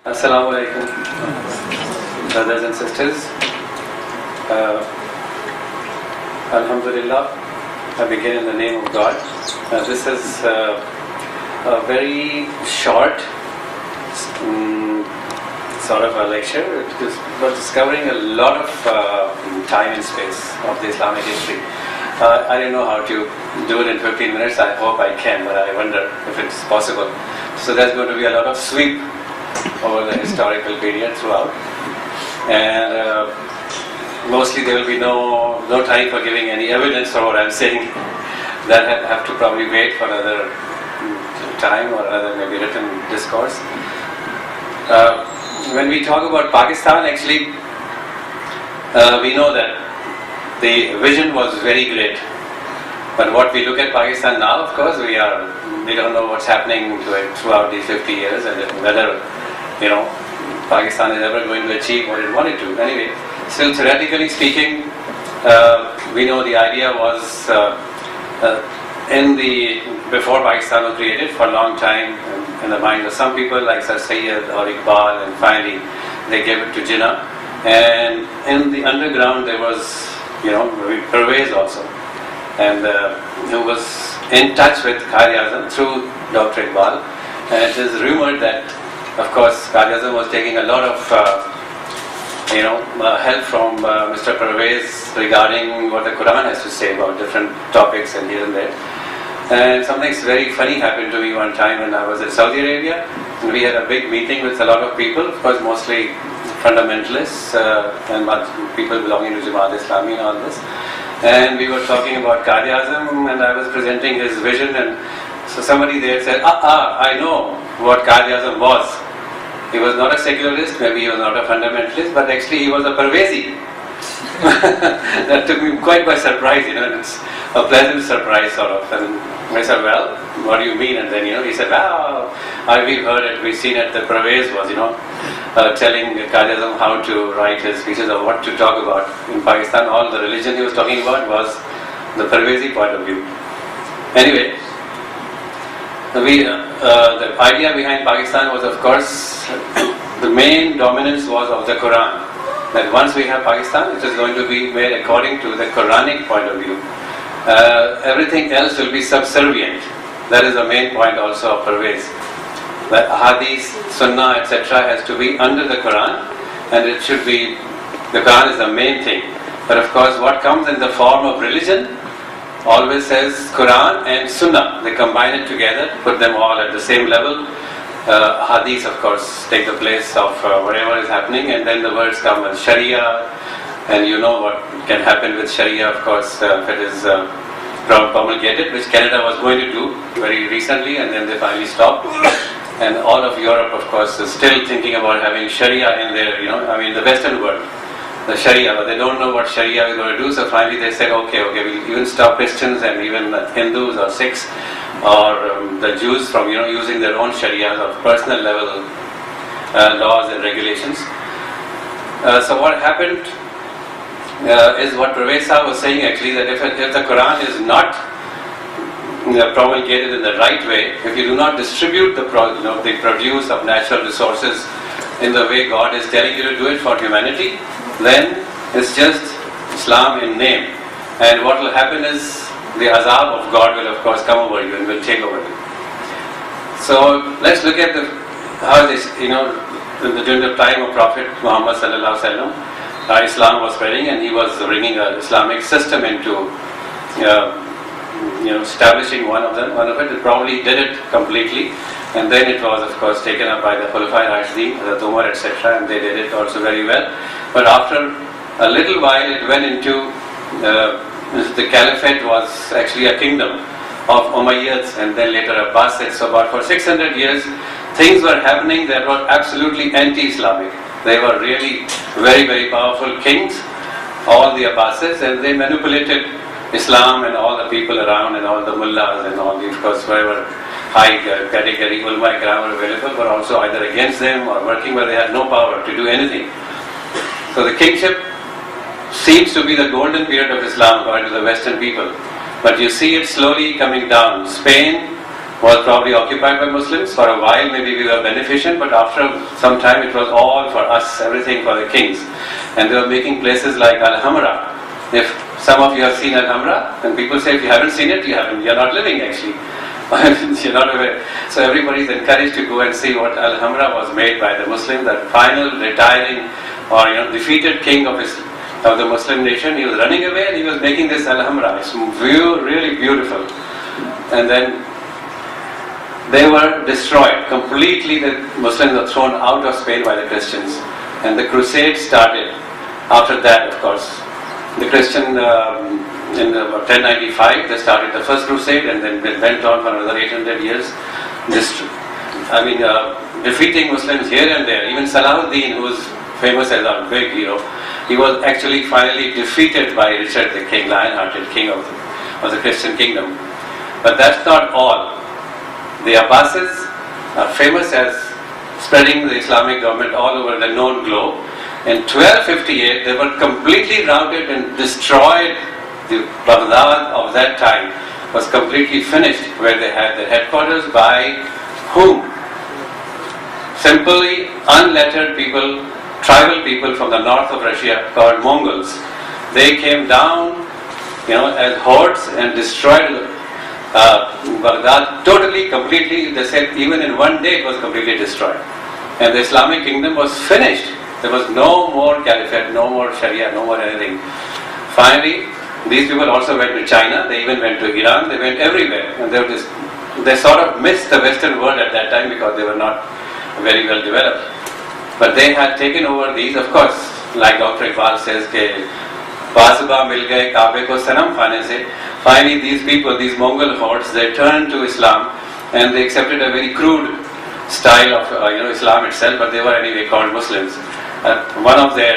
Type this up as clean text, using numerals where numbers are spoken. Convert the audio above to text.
Assalamu alaikum, brothers and sisters. Alhamdulillah, I begin in the name of God. This is a very short sort of a lecture. It is covering a lot of time and space of the Islamic history. I don't know how to do it in 15 minutes. I hope I can, but I wonder if it's possible. So there's going to be a lot of sweep over the historical period throughout, and mostly there will be no time for giving any evidence for what I'm saying. That have to probably wait for another time or another maybe written discourse. When we talk about Pakistan, actually we know that the vision was very great, but what we look at Pakistan now, of course, we don't know what's happening to it throughout these 50 years and whether Pakistan is ever going to achieve what it wanted to. Anyway, still theoretically speaking, we know the idea was before Pakistan was created for a long time in the minds of some people like Sir Sayyid or Iqbal, and finally they gave it to Jinnah. And in the underground there was, Pervez also, and who was in touch with Quaid-e-Azam through Dr. Iqbal. And it is rumored that, of course, Quaid-e-Azam was taking a lot of help from Mr. Pervez regarding what the Quran has to say about different topics and here and there. And something very funny happened to me one time when I was in Saudi Arabia, and we had a big meeting with a lot of people, of course mostly fundamentalists and people belonging to Jamaat Islami and all this. And we were talking about Quaid-e-Azam, and I was presenting his vision, and so somebody there said, I know what Quaid-e-Azam was. He was not a secularist, maybe he was not a fundamentalist, but actually he was a Parvezi. That took me quite by surprise, it's a pleasant surprise sort of. And I said, well, what do you mean? And then, he said, we've heard it, we've seen it, the Parvez was, telling Quaid-e-Azam how to write his speeches or what to talk about. In Pakistan, all the religion he was talking about was the Parvezi point of view. Anyway, the idea behind Pakistan was, of course, the main dominance was of the Quran. That once we have Pakistan, it is going to be made according to the Quranic point of view. Everything else will be subservient. That is the main point also of Pervez. That Hadith, Sunnah, etc. has to be under the Quran, and it should be, the Quran is the main thing. But of course, what comes in the form of religion always says Quran and Sunnah. They combine it together, put them all at the same level. Hadith, of course, take the place of whatever is happening, and then the words come as Sharia, and you know what can happen with Sharia, of course, if it is promulgated, which Canada was going to do very recently, and then they finally stopped. And all of Europe, of course, is still thinking about having Sharia in there, the Western world, the Sharia, but they don't know what Sharia is going to do, so finally they said, okay, we'll even stop Christians and even Hindus or Sikhs or the Jews from using their own Sharia of personal level laws and regulations. So what happened is what Pervez was saying actually, that if the Quran is not promulgated in the right way, if you do not distribute the produce of natural resources in the way God is telling you to do it for humanity, then it's just Islam in name. And what will happen is the azab of God will, of course, come over you and will take over you. So let's look at how this, during the time of Prophet Muhammad sallallahu alaihi wasallam, Islam was spreading, and he was bringing an Islamic system into establishing one of it. He probably did it completely, and then it was, of course, taken up by the Khulafai Rashidin, the Umar, etc., and they did it also very well. But after a little while, it went into the Caliphate was actually a kingdom of Umayyads and then later Abbasids. So about for 600 years, things were happening that were absolutely anti-Islamic. They were really very, very powerful kings, all the Abbasids, and they manipulated Islam and all the people around and all the mullahs and all the, of course, whatever high category ulama ikram were available were also either against them or working where they had no power to do anything. So the kingship seems to be the golden period of Islam according to the Western people. But you see it slowly coming down. Spain was probably occupied by Muslims. For a while maybe we were beneficent, but after some time it was all for us, everything for the kings. And they were making places like Al-Hamra. If some of you have seen Al-Hamra, and people say if you haven't seen it, you're not living actually. You're not aware. So everybody is encouraged to go and see what Al-Hamra was made by the Muslims, that final retiring or defeated king of the Muslim nation. He was running away and he was making this Al-Hamra. It's really beautiful. And then they were destroyed completely. The Muslims were thrown out of Spain by the Christians, and the crusade started after that. Of course, the Christian in 1095 they started the first crusade, and then it went on for another 800 years, defeating Muslims here and there. Even Salahuddin, who is famous as a big hero, he was actually finally defeated by Richard the King, lion-hearted king of the Christian kingdom. But that's not all. The Abbasids are famous as spreading the Islamic government all over the known globe. In 1258, they were completely routed and destroyed. The Baghdad of that time was completely finished, where they had their headquarters by whom? Simply unlettered people, tribal people from the north of Russia called Mongols. They came down, as hordes and destroyed Baghdad totally, completely. They said even in one day it was completely destroyed. And the Islamic kingdom was finished. There was no more caliphate, no more Sharia, no more anything. Finally, these people also went to China, they even went to Iran, they went everywhere. And they sort of missed the Western world at that time because they were not very well developed. But they had taken over these, of course, like Dr. Iqbal says, Basba mil gaye Kaabe ko sanam khane se. Finally, these people, these Mongol hordes, they turned to Islam and they accepted a very crude style of Islam itself, but they were anyway called Muslims. One of their